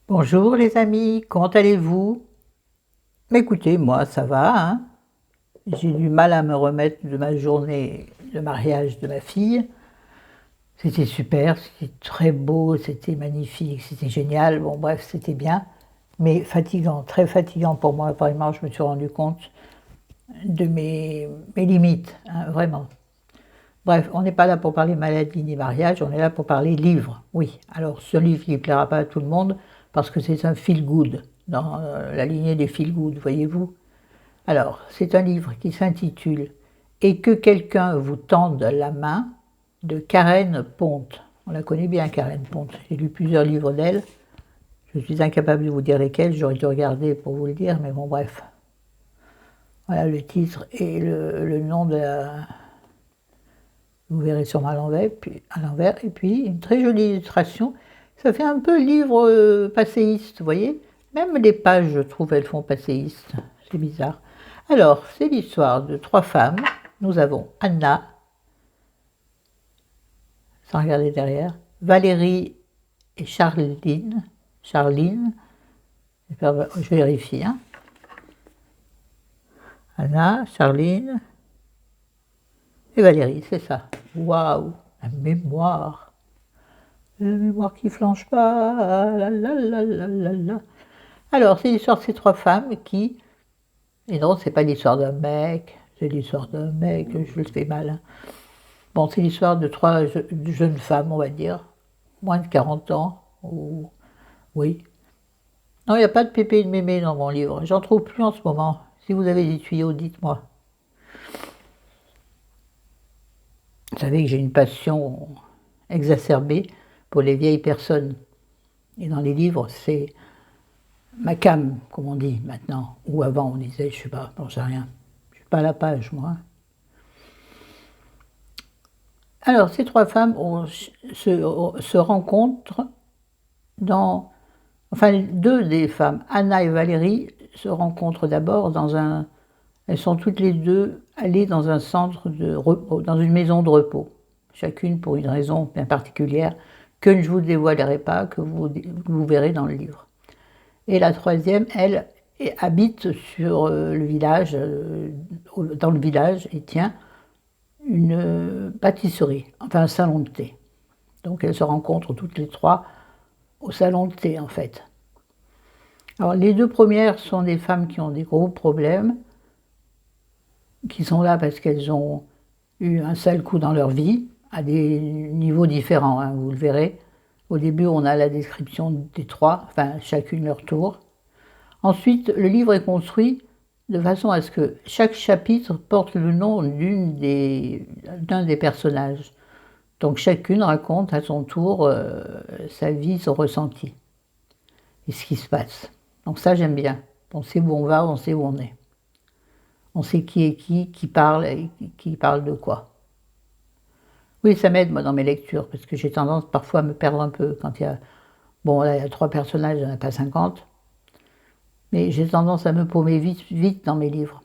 Bonjour les amis, comment allez-vous? Écoutez, moi ça va, hein. J'ai du mal à me remettre de ma journée de mariage de ma fille. C'était super, c'était très beau, c'était magnifique, c'était génial, bon bref, c'était bien, mais fatigant, très fatigant pour moi, vraiment, je me suis rendu compte de mes limites, hein, vraiment. Bref, on n'est pas là pour parler maladie ni mariage, on est là pour parler livre, oui. Alors ce livre qui ne plaira pas à tout le monde, parce que c'est un feel-good, dans la lignée des feel-good, voyez-vous. Alors, c'est un livre qui s'intitule Et que quelqu'un vous tende la main de Karen Ponte. On la connaît bien, Karen Ponte. J'ai lu plusieurs livres d'elle. Je suis incapable de vous dire lesquels, j'aurais dû regarder pour vous le dire, mais bon, bref. Voilà le titre et le nom de la. Vous verrez sûrement à l'envers, et puis une très jolie illustration. Ça fait un peu livre passéiste, vous voyez. Même les pages, je trouve, elles font passéiste. C'est bizarre. Alors, c'est l'histoire de trois femmes. Nous avons Anna, sans regarder derrière, Valérie et Charline. Charline, je vérifie. Hein. Anna, Charline et Valérie, c'est ça. Waouh, la mémoire. La mémoire qui flanche pas. La, la, la, la, la, la. Alors, c'est l'histoire de ces trois femmes qui. Et non, c'est pas l'histoire d'un mec, c'est l'histoire d'un mec, je le fais mal. Hein. Bon, c'est l'histoire de trois jeunes femmes, on va dire, moins de 40 ans, ou. Oui. Non, il n'y a pas de pépé et de mémé dans mon livre. J'en trouve plus en ce moment. Si vous avez des tuyaux, dites-moi. Vous savez que j'ai une passion exacerbée pour les vieilles personnes. Et dans les livres, c'est ma came, comme on dit maintenant. Ou avant, on disait, je sais pas, j'en sais rien. Je suis pas à la page, moi. Hein. Alors, ces trois femmes se rencontrent dans. Enfin, deux des femmes, Anna et Valérie, se rencontrent d'abord dans un. Elles sont toutes les deux allées dans un centre de repos, dans une maison de repos, chacune pour une raison bien particulière que je ne vous dévoilerai pas, que vous verrez dans le livre. Et la troisième, elle, habite sur le village, dans le village, et tient une pâtisserie, enfin un salon de thé. Donc elles se rencontrent toutes les trois au salon de thé, en fait. Alors les deux premières sont des femmes qui ont des gros problèmes, qui sont là parce qu'elles ont eu un sale coup dans leur vie, à des niveaux différents, hein, vous le verrez. Au début, on a la description des trois, enfin chacune leur tour. Ensuite, le livre est construit de façon à ce que chaque chapitre porte le nom d'un des personnages. Donc chacune raconte à son tour sa vie, son ressenti et ce qui se passe. Donc ça, j'aime bien. On sait où on va, on sait où on est. On sait qui est qui parle et qui parle de quoi. Oui, ça m'aide, moi, dans mes lectures, parce que j'ai tendance parfois à me perdre un peu quand il y a. Bon, là, il y a trois personnages, il n'y en a pas 50. Mais j'ai tendance à me paumer vite, vite dans mes livres.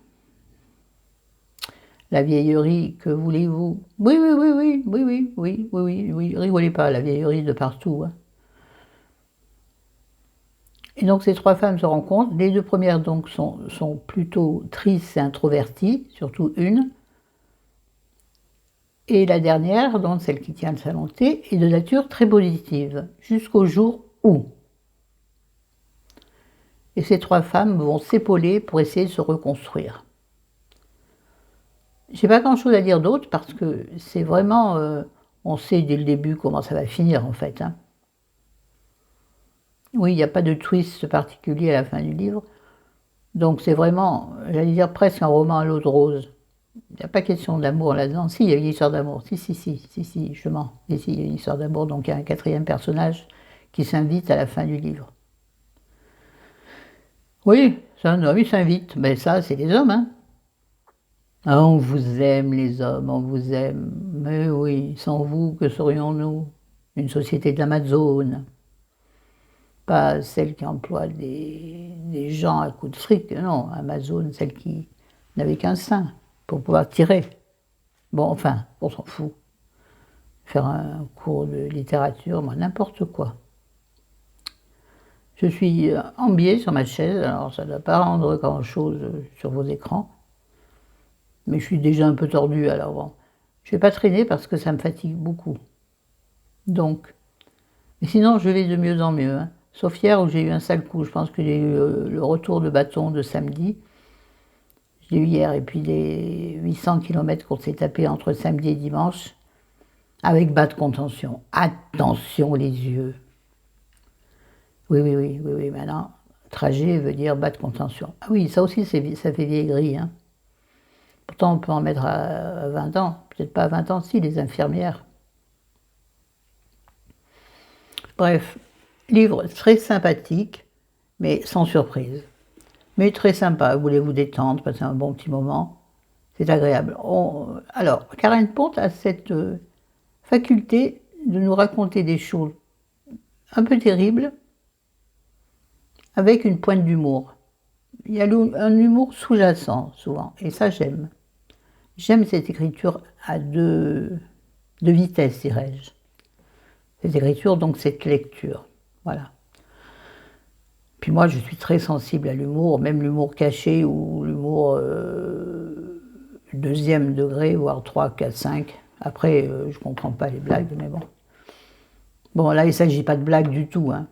La vieillerie, que voulez-vous? Oui, oui, oui, oui, oui, oui, oui, oui, oui, oui, rigolez pas, la vieillerie de partout. Hein. Et donc ces trois femmes se rencontrent. Les deux premières donc sont plutôt tristes et introverties, surtout une. Et la dernière, donc celle qui tient le salon de thé, est de nature très positive, jusqu'au jour où. Et ces trois femmes vont s'épauler pour essayer de se reconstruire. J'ai pas grand-chose à dire d'autre parce que c'est vraiment, on sait dès le début comment ça va finir en fait. Hein. Oui, il n'y a pas de twist particulier à la fin du livre, donc c'est vraiment, j'allais dire presque un roman à l'eau de rose. Il n'y a pas question d'amour là-dedans. Si, il y a une histoire d'amour. Si, je mens. Si, il y a une histoire d'amour, donc il y a un quatrième personnage qui s'invite à la fin du livre. Oui, c'est un homme, il s'invite. Mais ça, c'est les hommes, hein. Ah, on vous aime, les hommes, on vous aime. Mais oui, sans vous, que serions-nous? Une société de l'Amazone. Pas celle qui emploie des gens à coups de fric, non. Amazon, celle qui n'avait qu'un sein pour pouvoir tirer. Bon, enfin, on s'en fout. Faire un cours de littérature, moi, n'importe quoi. Je suis en biais sur ma chaise, alors ça ne doit pas rendre grand-chose sur vos écrans. Mais je suis déjà un peu tordue, alors bon. Je ne vais pas traîner parce que ça me fatigue beaucoup. Donc, mais sinon je vais de mieux en mieux, hein. Sauf hier où j'ai eu un sale coup. Je pense que j'ai eu le retour de bâton de samedi. Je l'ai eu hier, et puis les 800 km qu'on s'est tapé entre samedi et dimanche, avec bas de contention. Attention les yeux. Oui, maintenant, trajet veut dire bas de contention. Ah oui, ça aussi, ça fait vieillerie, hein. Pourtant, on peut en mettre à 20 ans. Peut-être pas à 20 ans, si, les infirmières. Bref, livre très sympathique, mais sans surprise. Mais très sympa, vous voulez vous détendre, passer un bon petit moment, c'est agréable. Alors, Karen Pont a cette faculté de nous raconter des choses un peu terribles, avec une pointe d'humour. Il y a un humour sous-jacent, souvent, et ça j'aime. J'aime cette écriture à deux vitesses, dirais-je. Cette écriture, donc cette lecture. Voilà. Puis moi, je suis très sensible à l'humour, même l'humour caché ou l'humour deuxième degré, voire 3, 4, 5. Après, je ne comprends pas les blagues, mais bon. Bon, là, il ne s'agit pas de blagues du tout, hein.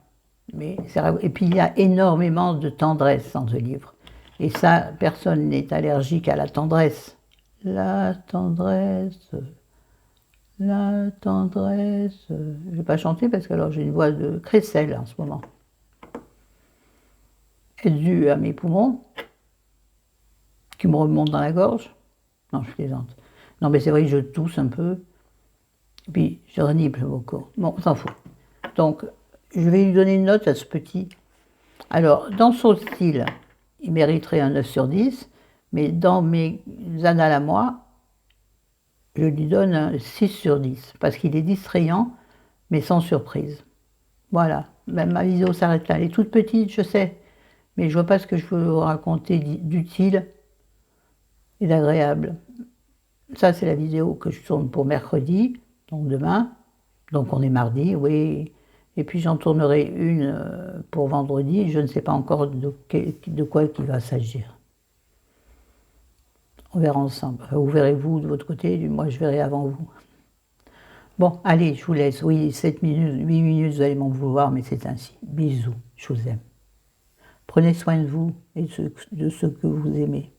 Et puis, il y a énormément de tendresse dans ce livre. Et ça, personne n'est allergique à la tendresse. La tendresse, la tendresse. Je ne vais pas chanter parce que alors j'ai une voix de crécelle en ce moment. Est due à mes poumons, qui me remontent dans la gorge. Non, je plaisante. Non, mais c'est vrai que je tousse un peu. Et puis, je renible beaucoup. Bon, on s'en fout. Donc, je vais lui donner une note à ce petit. Alors, dans son style, il mériterait un 9 sur 10, mais dans mes annales à moi, je lui donne un 6 sur 10, parce qu'il est distrayant, mais sans surprise. Voilà, même ma vidéo s'arrête là. Elle est toute petite, je sais, mais je vois pas ce que je veux vous raconter d'utile et d'agréable. Ça, c'est la vidéo que je tourne pour mercredi, donc demain. Donc on est mardi, oui. Et puis j'en tournerai une pour vendredi. Je ne sais pas encore de quoi il va s'agir. On verra ensemble. Vous verrez vous de votre côté, moi je verrai avant vous. Bon, allez, je vous laisse. Oui, 7 minutes, 8 minutes, vous allez m'en vouloir, mais c'est ainsi. Bisous, je vous aime. Prenez soin de vous et de ceux que vous aimez.